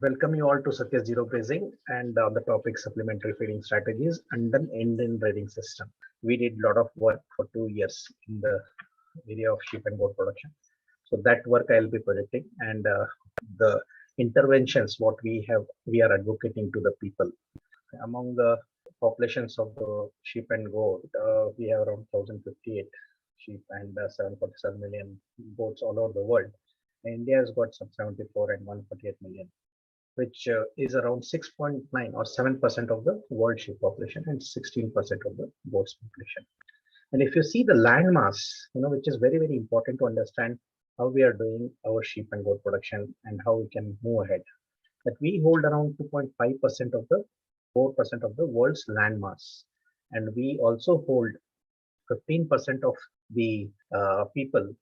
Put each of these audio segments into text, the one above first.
Welcome you all to Sathyazerograzing and on the topic supplementary feeding strategies and an end-in breeding system. We did a lot of work for 2 years in the area of sheep and goat production. So that work I'll be projecting and the interventions what we are advocating to the people. Among the populations of the sheep and goat, we have around 1,058 sheep and 747 million goats all over the world. India has got some 74 and 148 million, which is around 6.9 or 7% of the world sheep population and 16% of the goats population. And if you see the land mass, which is very, very important to understand how we are doing our sheep and goat production and how we can move ahead, that we hold around 2.5% of the 4% of the world's land mass. And we also hold 15% of the people,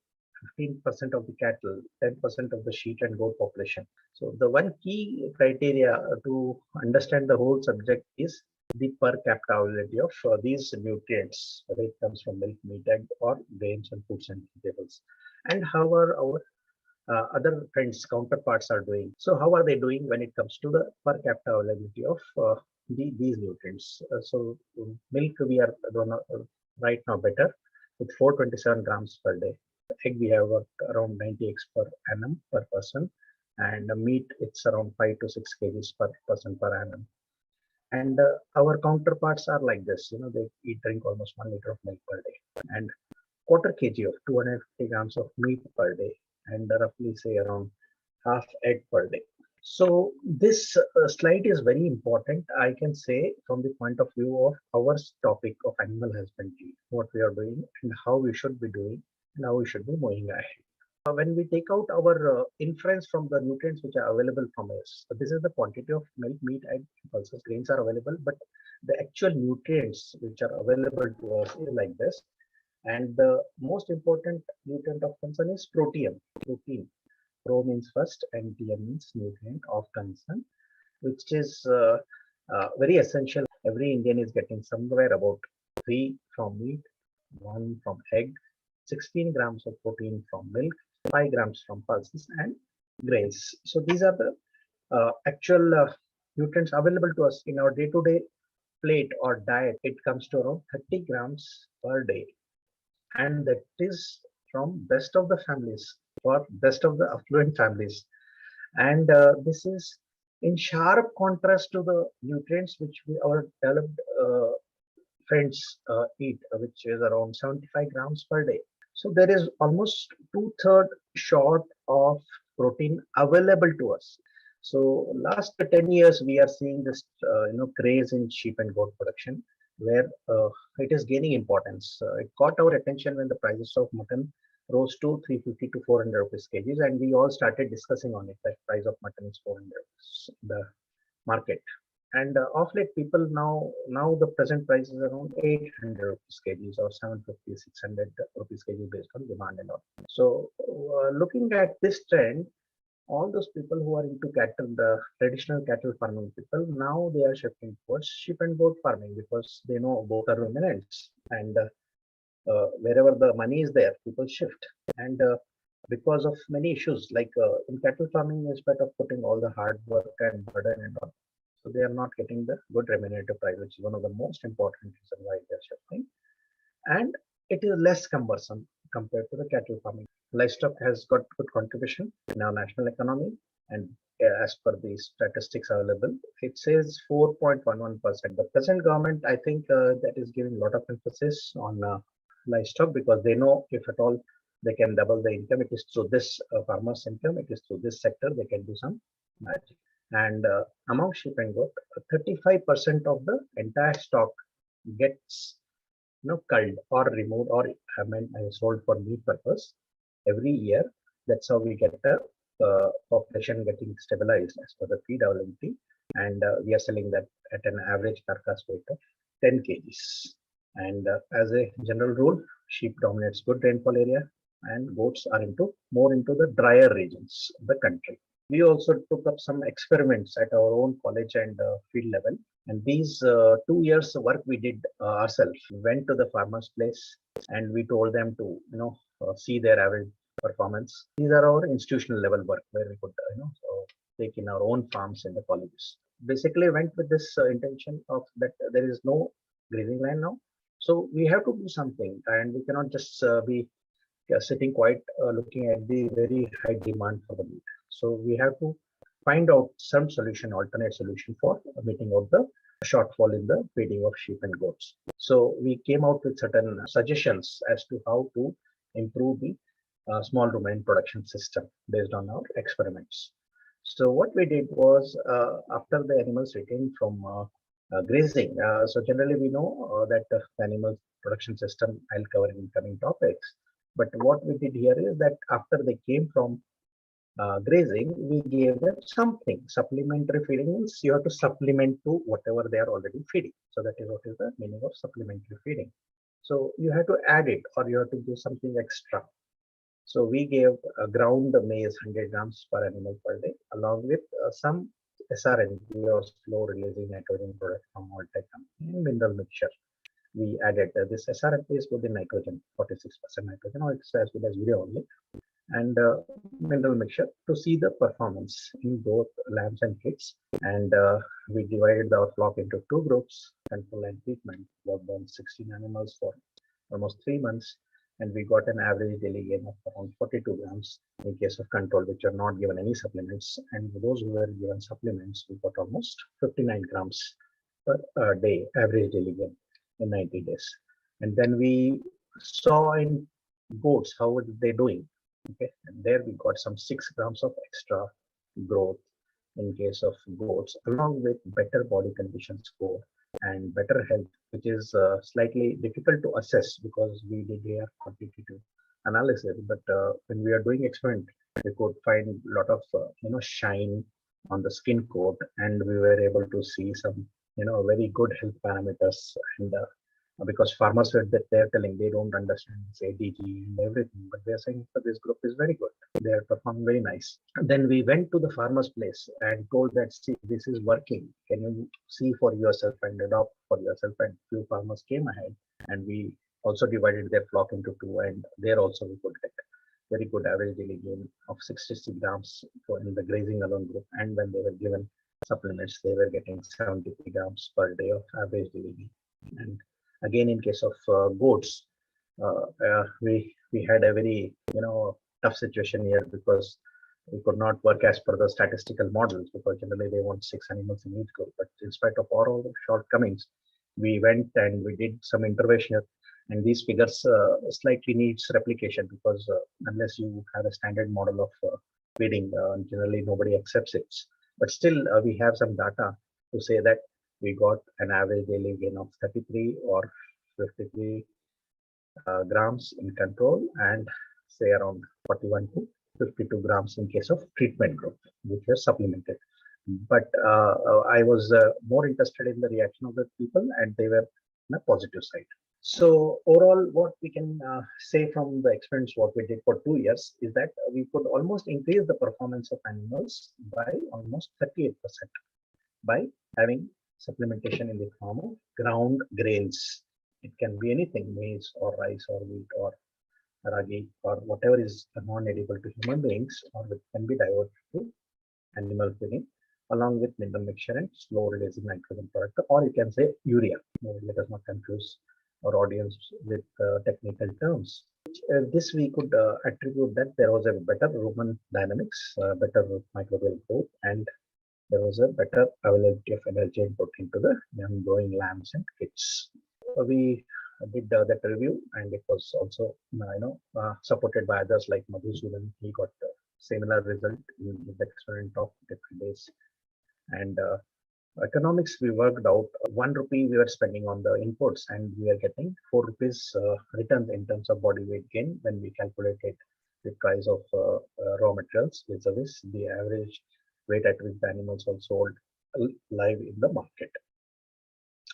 15% of the cattle, 10% of the sheep and goat population. So the one key criteria to understand the whole subject is the per capita availability of these nutrients, whether it comes from milk, meat, egg, or grains and fruits and vegetables. And how are our other friends, counterparts are doing. So how are they doing when it comes to the per capita availability of these nutrients? So milk, we are right now better with 427 grams per day. Egg, we have around 90 eggs per annum per person, and meat, it's around 5 to 6 kgs per person per annum. And our counterparts are like this, they drink almost 1 liter of milk per day and quarter kg of 250 grams of meat per day, and roughly say around half egg per day. So this slide is very important, I can say, from the point of view of our topic of animal husbandry, what we are doing and how we should be doing and how we should be moving ahead. When we take out our inference from the nutrients which are available from us, so this is the quantity of milk, meat, egg, pulses, grains are available, but the actual nutrients which are available to us is like this. And the most important nutrient of concern is protein. Pro means first and TM means nutrient of concern, which is very essential. Every Indian is getting somewhere about 3 from meat, 1 from egg, 16 grams of protein from milk, 5 grams from pulses and grains. So these are the actual nutrients available to us in our day-to-day plate or diet. It comes to around 30 grams per day. And that is from best of the families or best of the affluent families. And this is in sharp contrast to the nutrients which our developed friends eat, which is around 75 grams per day. So there is almost 2/3 short of protein available to us. So last 10 years, we are seeing this, craze in sheep and goat production, where it is gaining importance. It caught our attention when the prices of mutton rose to 350 to 400 rupees kgs, and we all started discussing on it that price of mutton is 400 in the market. And of late, people now the present price is around 800 rupees kgs or 750, 600 rupees kg based on demand and all. So looking at this trend, all those people who are into cattle, the traditional cattle farming people, now they are shifting towards sheep and goat farming because they know both are ruminants, and wherever the money is there, people shift. And because of many issues, like in cattle farming, instead of putting all the hard work and burden and all, so they are not getting the good remunerative price, which is one of the most important reasons why they are shifting. And it is less cumbersome compared to the cattle farming. Livestock has got good contribution in our national economy, and as per the statistics available, it says 4.11%. The present government, I think, that is giving a lot of emphasis on livestock because they know if at all they can double the income, it is through this farmer's income, it is through this sector they can do some magic. And among sheep and goat, 35% of the entire stock gets culled or removed or sold for meat purpose every year. That's how we get the population getting stabilized as per the feed availability, and we are selling that at an average carcass weight of 10 kgs. And as a general rule, sheep dominates good rainfall area, and goats are more into the drier regions of the country. We also took up some experiments at our own college and field level. And these 2 years of work we did ourselves. We went to the farmer's place and we told them to, see their average performance. These are our institutional level work where we could, take in our own farms in the colleges. Basically went with this intention of that there is no grazing land now. So we have to do something, and we cannot just be sitting quiet looking at the very high demand for the meat. So we have to find out some solution, alternate solution for meeting out the shortfall in the feeding of sheep and goats. So we came out with certain suggestions as to how to improve the small rumen production system based on our experiments. So what we did was after the animals returned from grazing. So generally we know that the animal production system I'll cover in coming topics. But what we did here is that after they came from grazing, we gave them something. Supplementary feeding means you have to supplement to whatever they are already feeding. So that is what is the meaning of supplementary feeding. So you have to add it, or you have to do something extra. So we gave ground maize 100 grams per animal per day, along with some SRNP or slow releasing nitrogen product from Alltech and mineral mixture. We added this SRNP is good in nitrogen, 46% nitrogen, or it's as good as urea only, and mineral mixture to see the performance in both lambs and kids. And we divided our flock into two groups, control and treatment, worked on 16 animals for almost 3 months. And we got an average daily gain of around 42 grams in case of control, which are not given any supplements. And those who were given supplements, we got almost 59 grams per day, average daily gain in 90 days. And then we saw in goats, how were they doing? Okay, and there we got some 6 grams of extra growth in case of goats, along with better body condition score and better health, which is slightly difficult to assess because we did here quantitative analysis. But when we are doing experiment, we could find a lot of shine on the skin coat, and we were able to see some very good health parameters. And because farmers were that they're telling they don't understand this ADG and everything, but they're saying that this group is very good. They're performing very nice. And then we went to the farmer's place and told that, see, this is working. Can you see for yourself and adopt for yourself? And few farmers came ahead, and we also divided their flock into two, and there also we could get very good average daily gain of 66 grams for in the grazing alone group. And when they were given supplements, they were getting 73 grams per day of average daily gain. And again, in case of goats, we had a very tough situation here because we could not work as per the statistical models, because generally they want 6 animals in each group. But in spite of all the shortcomings, we went and we did some intervention, and these figures slightly needs replication, because unless you have a standard model of feeding, generally nobody accepts it. But still, we have some data to say that we got an average daily gain of 33 or 53 grams in control, and say around 41 to 52 grams in case of treatment group, which was supplemented. But I was more interested in the reaction of the people, and they were on a positive side. So overall, what we can say from the experiments, what we did for 2 years, is that we could almost increase the performance of animals by almost 38% by having supplementation in the form of ground grains. It can be anything, maize or rice or wheat or ragi or whatever is non-edible to human beings, or it can be diverted to animal feeding along with mineral mixture and slow releasing nitrogen product, or you can say urea. Let us not confuse our audience with technical terms. This we could attribute that there was a better rumen dynamics, better microbial growth, and there was a better availability of energy and protein to the young growing lambs and kids. We did that review, and it was also supported by others like Madhusudan. He got a similar result in the experiment of different days. And economics, we worked out 1 rupee we were spending on the inputs, and we are getting 4 rupees return in terms of body weight gain when we calculated the price of raw materials vis-a-vis the average weight at which the animals were sold live in the market.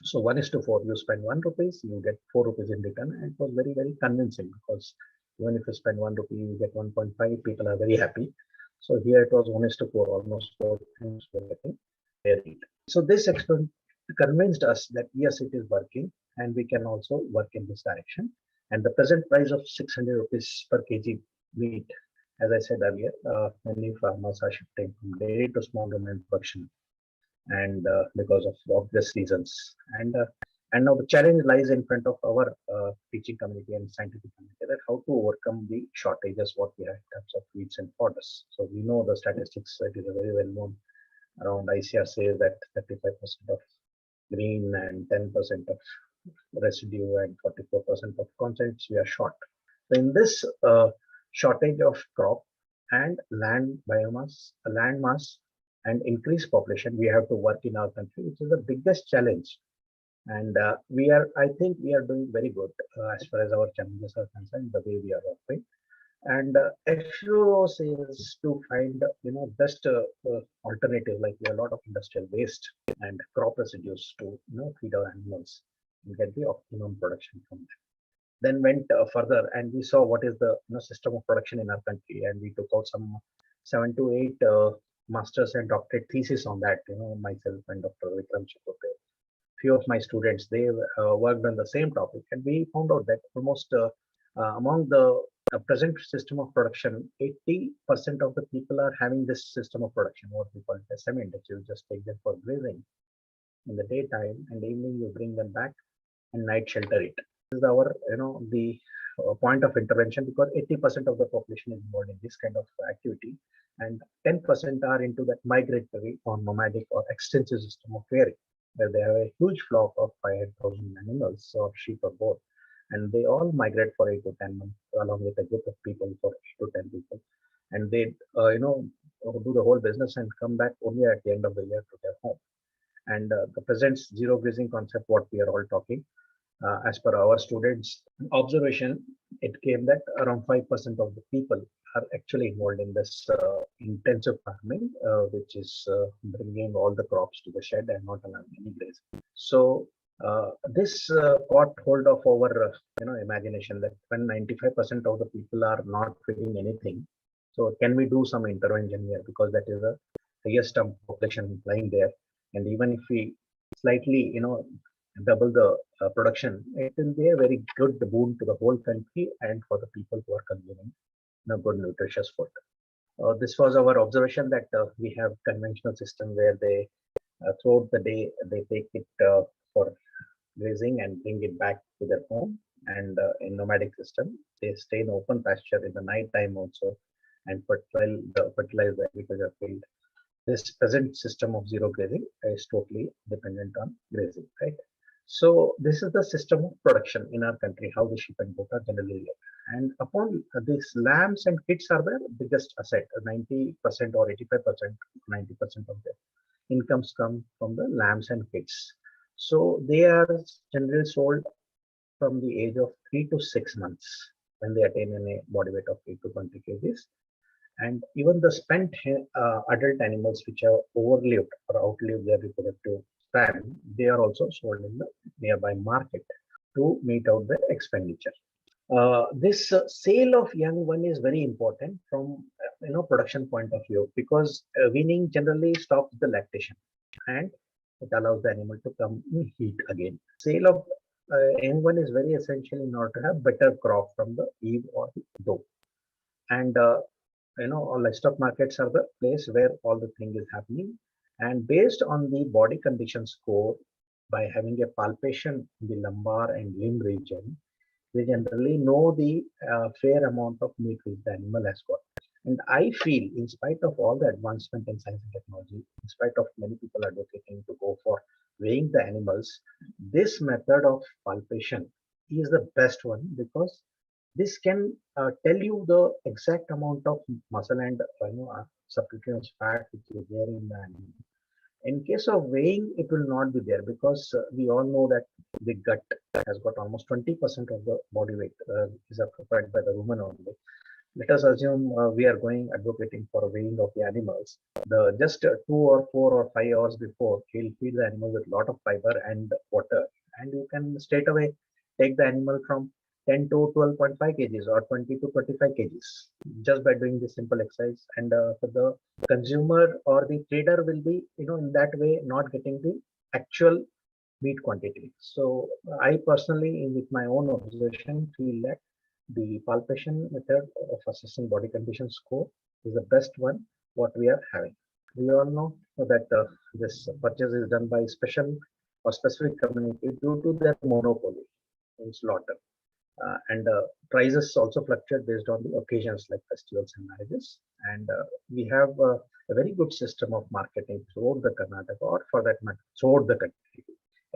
So 1:4, you spend 1 rupees, you get 4 rupees in return, and it was very, very convincing, because even if you spend 1 rupee, you get 1.5, people are very happy. So here it was 1:4, almost 4 times we're getting varied. So this experiment convinced us that yes, it is working, and we can also work in this direction. And the present price of 600 rupees per kg meat As I said earlier, many farmers are shifting from dairy to small ruminant production, and because of obvious reasons. And now the challenge lies in front of our teaching community and scientific community, that how to overcome the shortages what we have in terms of feeds and fodders. So we know the statistics. It is a very well known. Around ICAR says that 35% of green and 10% of residue and 44% of constants we are short. So in this shortage of crop and land biomass, land mass, and increased population, we have to work in our country, which is the biggest challenge. And I think we are doing very good as far as our challenges are concerned, the way we are working. And FUO says to find, best alternative, like we have a lot of industrial waste and crop residues to, feed our animals and get the optimum production from them. Then went further and we saw what is the system of production in our country, and we took out some 7 to 8 masters and doctorate thesis on that. Myself and Dr. Vikram Chakote, few of my students, they worked on the same topic, and we found out that almost among the present system of production, 80% of the people are having this system of production, what we call it as semi-index. You just take them for grazing in the daytime, and evening you bring them back and night shelter it. This is our, the point of intervention, because 80% of the population is involved in this kind of activity, and 10% are into that migratory or nomadic or extensive system of rearing, where they have a huge flock of 5,000 animals or sheep or goat, and they all migrate for 8 to 10 months along with a group of people for 8 to 10 people, and they do the whole business and come back only at the end of the year to their home. And the present zero grazing concept, what we are all talking, as per our students' observation, it came that around 5% of the people are actually involved in this intensive farming, which is bringing all the crops to the shed and not allowing any grazing. So this caught hold of our imagination, that when 95% of the people are not feeding anything, so can we do some intervention here, because that is the highest population lying there, and even if we slightly double the production, it will be a very good boon to the whole country and for the people who are consuming good nutritious food. This was our observation, that we have conventional system where they throughout the day they take it for grazing and bring it back to their home, and in nomadic system they stay in open pasture in the night time also and fertilize the agriculture field. This present system of zero grazing is totally dependent on grazing, right? So this is the system of production in our country, how the sheep and goat are generally live. And upon these lambs and kids are the biggest asset. 90% or 85%, 90% of their incomes come from the lambs and kids. So they are generally sold from the age of 3 to 6 months, when they attain a body weight of 8 to 20 kgs. And even the spent adult animals which have overlived or outlived their reproductive span, they are also sold in the nearby market to meet out the expenditure. This sale of young one is very important from production point of view, because weaning generally stops the lactation and it allows the animal to come in heat again. Sale of young one is very essential in order to have better crop from the eve or the doe. And livestock markets are the place where all the thing is happening. And based on the body condition score, by having a palpation in the lumbar and limb region, we generally know the fair amount of meat which the animal has got. And I feel, in spite of all the advancement in science and technology, in spite of many people advocating to go for weighing the animals, this method of palpation is the best one, because this can tell you the exact amount of muscle and subcutaneous fat which is there in the animal. In case of weighing, it will not be there, because we all know that the gut has got almost 20% of the body weight is occupied by the rumen only. Let us assume we are advocating for a weighing of the animals. The just 2 or 4 or 5 hours before, he'll feed the animal with a lot of fiber and water, and you can straight away take the animal from 10 to 12.5 kgs or 20 to 25 kgs just by doing this simple exercise. And for the consumer or the trader will be, in that way, not getting the actual meat quantity. So I personally, with my own observation, feel that The palpation method of assessing body condition score is the best one what we are having. We all know that this purchase is done by special or specific community due to their monopoly in slaughter. And prices also fluctuate based on the occasions like festivals and marriages. And we have a very good system of marketing throughout the Karnataka, or for that matter, throughout the country.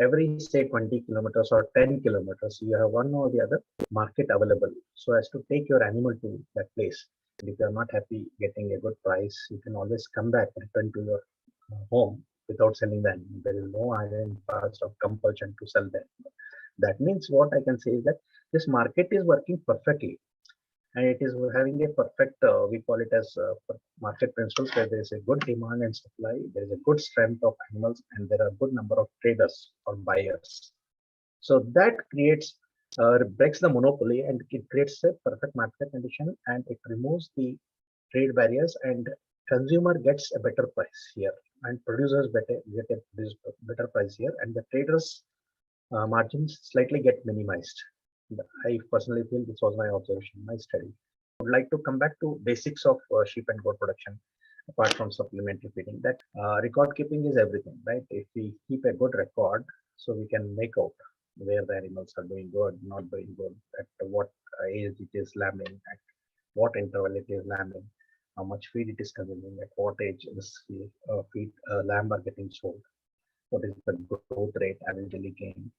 Every say 20 kilometers or 10 kilometers, you have one or the other market available so as to take your animal to that place. And if you are not happy getting a good price, you can always come back, return to your home without selling the animal. There is no iron fast or compulsion to sell them. That means what I can say is that this market is working perfectly, and it is having a perfect, we call it as market principles, where there is a good demand and supply, there is a good strength of animals, and there are a good number of traders or buyers. So that creates, breaks the monopoly, and it creates a perfect market condition, and it removes the trade barriers, and consumer gets a better price here, and producers get a better price here, and the traders margins slightly get minimized. I personally feel this was my observation, my study. I would like to come back to basics of sheep and goat production, apart from supplementary feeding. That record keeping is everything, right? If we keep a good record, so we can make out where the animals are doing good, not doing good, at what age it is lambing, at what interval it is lambing, how much feed it is consuming, at what age this lamb are getting sold, what is the growth rate, average daily gain,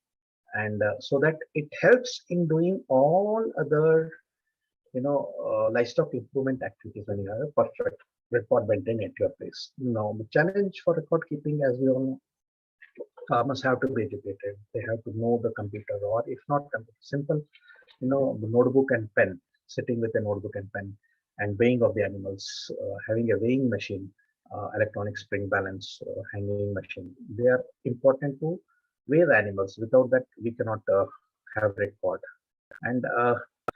and so that it helps in doing all other livestock improvement activities when you have a perfect record maintained at your place. Now the challenge for record keeping, as we all know, farmers have to be educated. They have to know the computer, or if not computer, simple, the notebook and pen, sitting with a notebook and pen, and weighing of the animals, having a weighing machine, electronic spring balance, hanging machine. They are important to weigh the animals. Without that, we cannot have record. And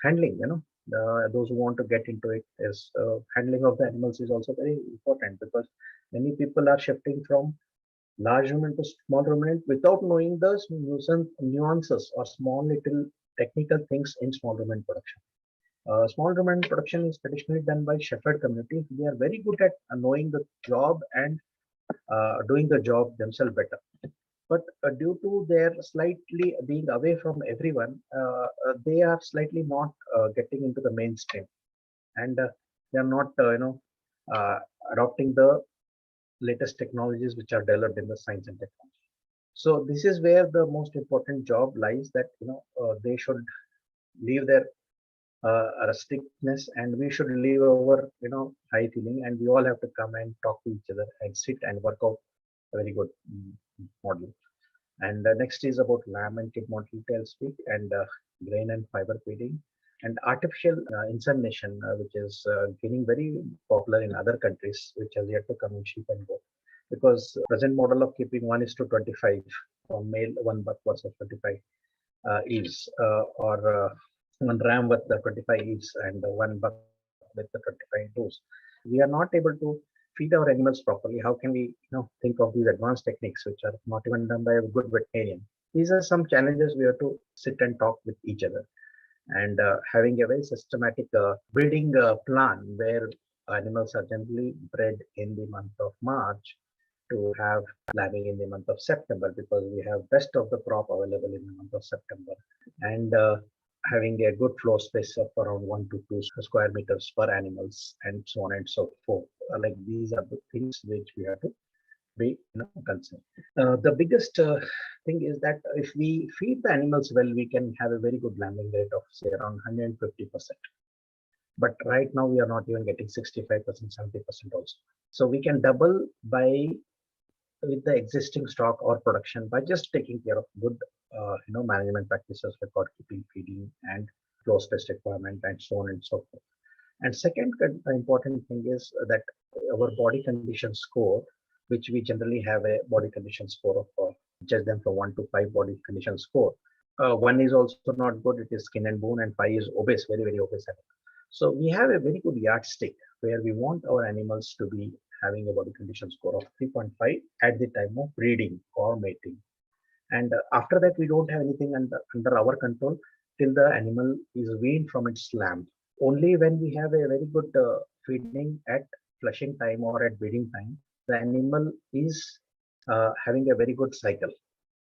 handling, those who want to get into it, is handling of the animals is also very important, because many people are shifting from large ruminant to small ruminant without knowing the nuances or small little technical things in small ruminant production. Small ruminant production is traditionally done by shepherd community. They are very good at knowing the job and doing the job themselves better. But due to their slightly being away from everyone, they are slightly not getting into the mainstream, and they are not, adopting the latest technologies which are developed in the science and technology. So this is where the most important job lies. That they should leave their rusticness, and we should leave our high feeling, and we all have to come and talk to each other and sit and work out a very good model. And next is about lamb and Kidmortality, I'll speak, and grain and fiber feeding, and artificial insemination, which is getting very popular in other countries, which has yet to come in sheep and goat. Because present model of keeping 1:25 for male, one buck versus 25 eaves, or one ram with the 25 eaves and one buck with the 25 does. We are not able to feed our animals properly. How can we think of these advanced techniques which are not even done by a good veterinarian? These are some challenges we have to sit and talk with each other, and having a very systematic breeding plan, where animals are generally bred in the month of March to have lambing in the month of September, because we have best of the crop available in the month of September, and having a good floor space of around 1 to 2 square meters per animals, and so on and so forth. Like these are the things which we have to be concerned. The biggest thing is that if we feed the animals well, we can have a very good lambing rate of say around 150%. But right now we are not even getting 65%, 70% also. So we can double by with the existing stock or production by just taking care of good management practices, record keeping, feeding, and floor space requirement, and so on and so forth. And second important thing is that our body condition score, which we generally have a body condition score of judge them from 1 to 5 body condition score. 1 is also not good, it is skin and bone, and 5 is obese, very, very obese animal. So we have a very good yardstick where we want our animals to be having a body condition score of 3.5 at the time of breeding or mating. And after that, we don't have anything under our control. till the animal is weaned from its lamb. Only when we have a very good feeding at flushing time or at breeding time, the animal is having a very good cycle,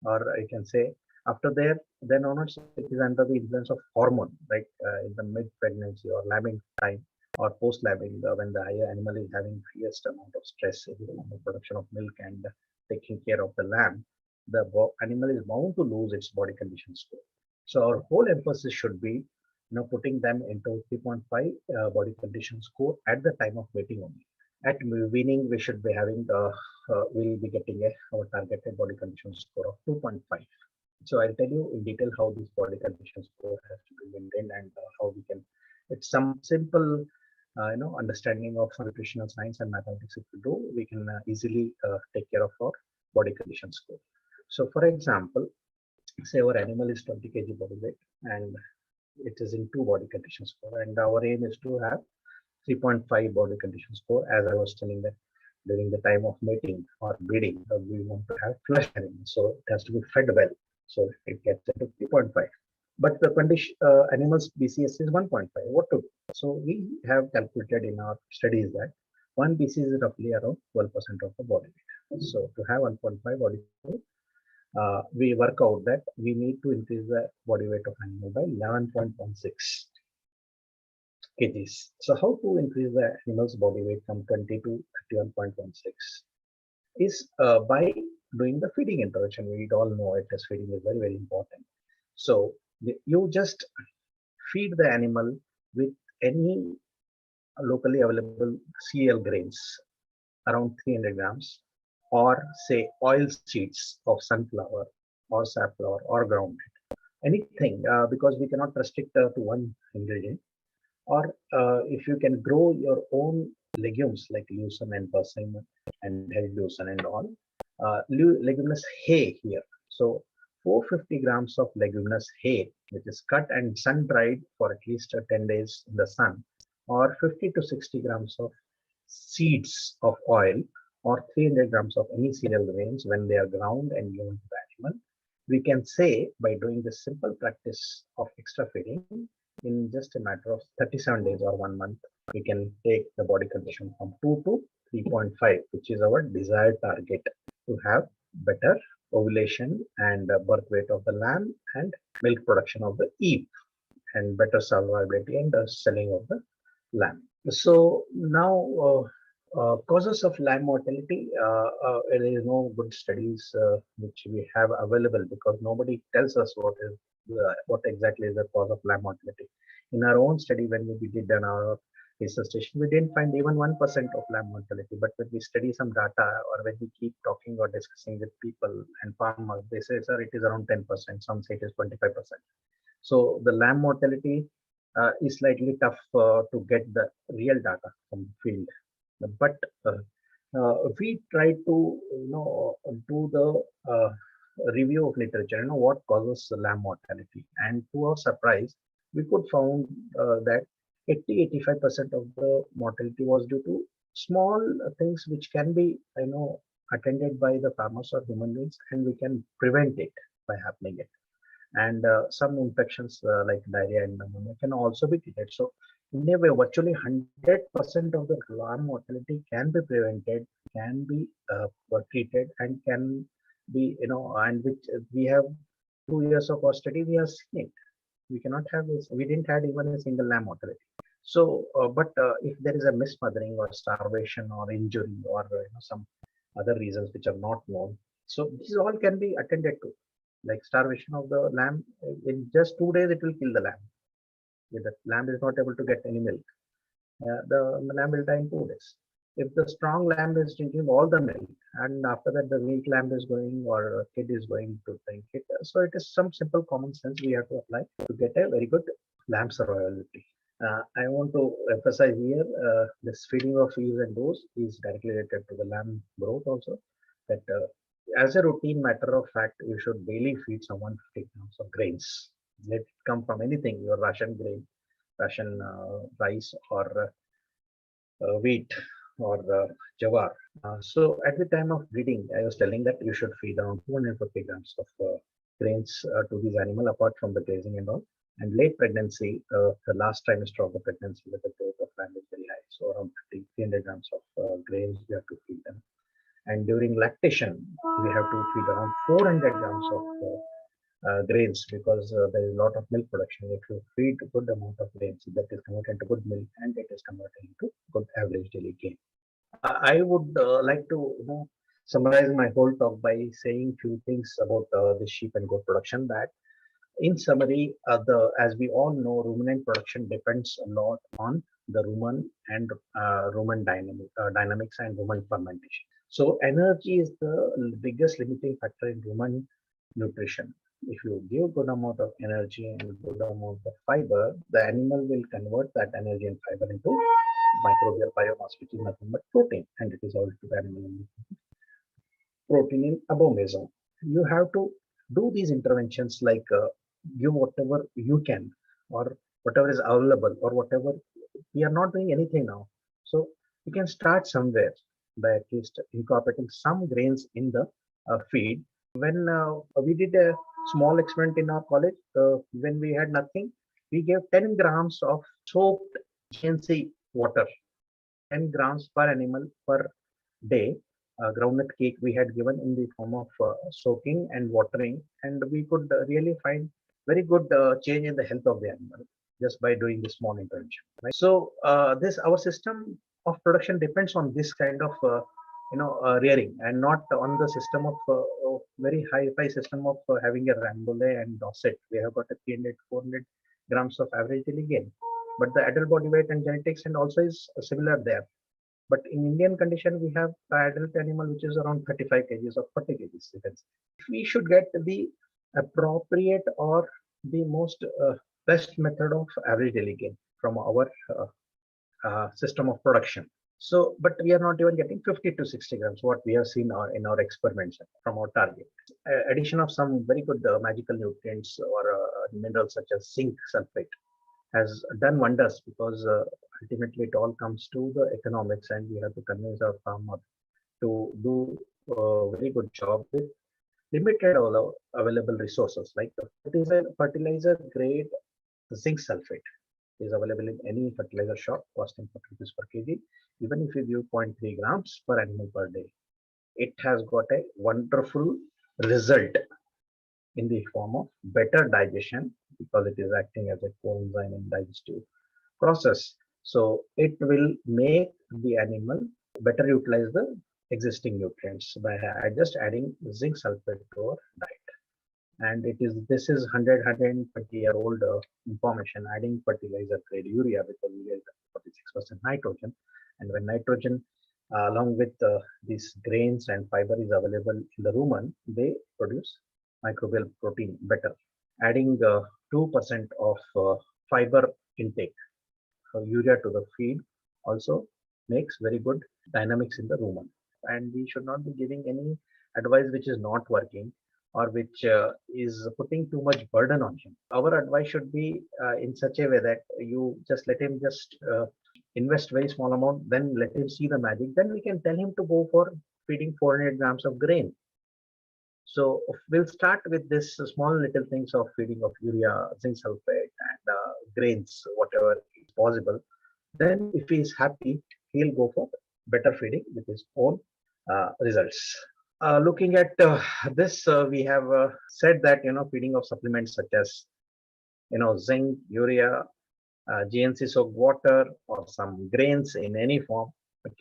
or I can say after there, then onwards it is under the influence of hormone, like in the mid pregnancy or lambing time or post lambing, when the higher animal is having fierce amount of stress in the production of milk and taking care of the lamb, the animal is bound to lose its body condition score. So our whole emphasis should be, putting them into 3.5 body condition score at the time of mating only. At weaning, we should be having we'll be getting our targeted body condition score of 2.5. So I'll tell you in detail how this body condition score has to be maintained and how we can. It's some simple, understanding of nutritional science and mathematics. If we do, we can easily take care of our body condition score. So, for example, say our animal is 20 kg body weight and it is in 2 body condition score, and our aim is to have 3.5 body condition score. As I was telling that during the time of mating or breeding, we want to have flush animals, so it has to be fed well, so it gets into 3.5. But the condition animal's BCS is 1.5. What to do? So we have calculated in our studies that 1 BCS is roughly around 12% of the body weight. So to have 1.5 body weight, we work out that we need to increase the body weight of animal by 11.16 kgs. So how to increase the animal's body weight from 20 to 31.16 is by doing the feeding intervention. We all know it as feeding is very, very important. So you just feed the animal with any locally available cereal grains around 300 grams, or say oil seeds of sunflower or safflower or groundnut, anything, because we cannot restrict to one ingredient. Or if you can grow your own legumes like lucerne and persimmon and head lucerne and all, leguminous hay here. So 450 grams of leguminous hay, which is cut and sun dried for at least 10 days in the sun, or 50 to 60 grams of seeds of oil, or 300 grams of any cereal grains when they are ground and given to the animal. We can say by doing this simple practice of extra feeding, in just a matter of 37 days or 1 month, we can take the body condition from 2 to 3.5, which is our desired target to have better ovulation and birth weight of the lamb and milk production of the ewe and better survivability and selling of the lamb. So now causes of lamb mortality, there is no good studies which we have available because nobody tells us what exactly is the cause of lamb mortality. In our own study, when we did on our research station, we didn't find even 1% of lamb mortality. But when we study some data or when we keep talking or discussing with people and farmers, they say, sir, it is around 10%. Some say it is 25%. So the lamb mortality is slightly tough to get the real data from the field. But we try to do the review of literature, what causes lamb mortality, and to our surprise, we could found that 80-85% of the mortality was due to small things which can be attended by the farmers or human beings, and we can prevent it by happening it. And some infections like diarrhea and pneumonia can also be treated. So in a way, virtually 100% of the lamb mortality can be prevented, can be treated, and can be, and which we have 2 years of our study, we have seen it. We cannot have this. We didn't have even a single lamb mortality. So, but if there is a mismothering or starvation or injury or some other reasons which are not known, so these all can be attended to. Like starvation of the lamb, in just 2 days it will kill the lamb. If the lamb is not able to get any milk, the lamb will die in 2 days. If the strong lamb is drinking all the milk, and after that the weak lamb is going or kid is going to drink it, so it is some simple common sense we have to apply to get a very good lamb survivability. I want to emphasize here this feeding of ewes and does is directly related to the lamb growth also. That as a routine matter of fact, you should daily feed someone 50 grams of grains. Let it come from anything, your ration grain, ration rice or wheat or jawar. So at the time of breeding, I was telling that you should feed around 250 grams of grains to these animal apart from the grazing and all. And late pregnancy, the last trimester of the pregnancy, where the growth of ram is very high, so around 300 grams of grains we have to feed them. And during lactation, we have to feed around 400 grams of grains, because there is a lot of milk production. If you feed a good amount of grains, that is converted into good milk, and it is converted into good average daily gain. I would like to summarize my whole talk by saying few things about the sheep and goat production. That in summary, as we all know, ruminant production depends a lot on the rumen and rumen dynamics and rumen fermentation. So energy is the biggest limiting factor in rumen nutrition. If you give good amount of energy and good amount of fiber, the animal will convert that energy and fiber into microbial biomass, which is nothing but protein, and it is all to the animal protein in abomasum. You have to do these interventions like give whatever you can, or whatever is available, or whatever. We are not doing anything now, so we can start somewhere by at least incorporating some grains in the feed. When we did a small experiment in our college, when we had nothing, we gave 10 grams of soaked GNC water, 10 grams per animal per day. Groundnut cake we had given in the form of soaking and watering, and we could really find very good change in the health of the animal just by doing this small intervention. Right? So this our system of production depends on this kind of rearing, and not on the system of very high system of having a rambole and Dorset. We have got a 300-400 grams of average daily gain, but the adult body weight and genetics and also is similar there. But in Indian condition, we have adult animal which is around 35 kgs or 40 kgs. We should get the appropriate or the most best method of average daily gain from our system of production. So, but we are not even getting 50 to 60 grams, what we have seen in our experiments from our target. Addition of some very good magical nutrients or minerals such as zinc sulfate has done wonders, because ultimately it all comes to the economics, and we have to convince our farmer to do a very good job with limited available resources. Like the fertilizer grade zinc sulfate is available in any fertilizer shop, costing 40 rupees per kg. Even if you give 0.3 grams per animal per day, it has got a wonderful result in the form of better digestion, because it is acting as a coenzyme in digestive process. So it will make the animal better utilize the existing nutrients by just adding zinc sulfate to our diet. And this is 120-year-old information. Adding fertilizer grade urea, because urea is 46% nitrogen, and when nitrogen along with these grains and fiber is available in the rumen, they produce microbial protein better. Adding 2% of fiber intake urea to the feed also makes very good dynamics in the rumen. And we should not be giving any advice which is not working, or which is putting too much burden on him. Our advice should be in such a way that you just let him just invest very small amount, then let him see the magic. Then we can tell him to go for feeding 400 grams of grain. So we'll start with this small little things of feeding of urea, zinc sulfate, and grains, whatever is possible. Then if he is happy, he'll go for better feeding with his own results. Looking at this, we have said that feeding of supplements such as zinc, urea, GNC soaked water, or some grains in any form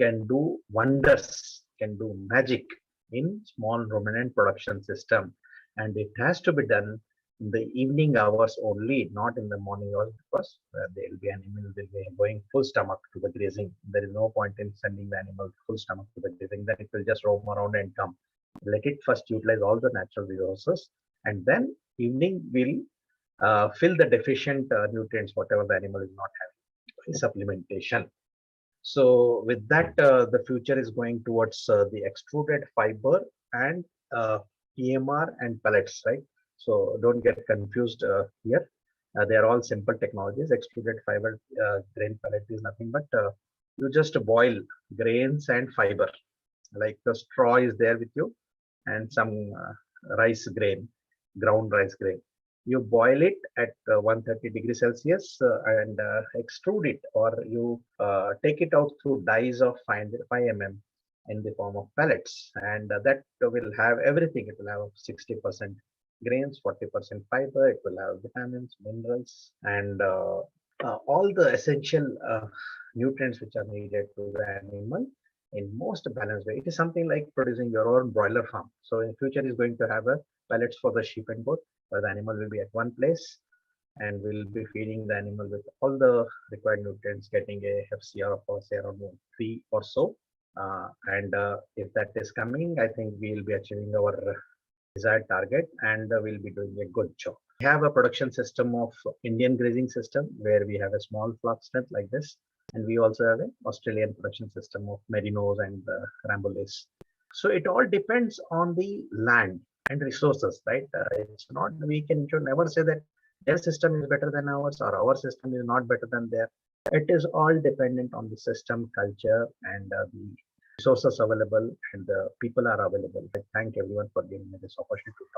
can do wonders, can do magic in small ruminant production system, and it has to be done in the evening hours only, not in the morning hours, because there will be animal will be going full stomach to the grazing. There is no point in sending the animal full stomach to the grazing, then it will just roam around and come. Let it first utilize all the natural resources, and then evening will fill the deficient nutrients, whatever the animal is not having, supplementation. So with that, the future is going towards the extruded fiber and PMR and pellets, right? So don't get confused here. They are all simple technologies. Extruded fiber grain pellet is nothing but you just boil grains and fiber, like the straw is there with you, and some rice grain, ground rice grain. You boil it at 130 degrees Celsius and extrude it, or you take it out through dies of 5 mm in the form of pellets, and that will have everything. It will have 60% grains, 40% fiber. It will have vitamins, minerals, and all the essential nutrients which are needed to the animal in most balanced way. It is something like producing your own broiler farm. So in future is going to have a pellets for the sheep and goat, where the animal will be at one place, and we'll be feeding the animal with all the required nutrients, getting a FCR of say around 3 or so. And if that is coming, I think we'll be achieving our desired target, and we'll be doing a good job. We have a production system of Indian grazing system where we have a small flock strength like this, and we also have an Australian production system of merinos and rambullets. So it all depends on the land and resources, right? It's not, we can should never say that their system is better than ours or our system is not better than theirs. It is all dependent on the system, culture, and the resources available, and the people are available. I thank everyone for giving me this opportunity to talk.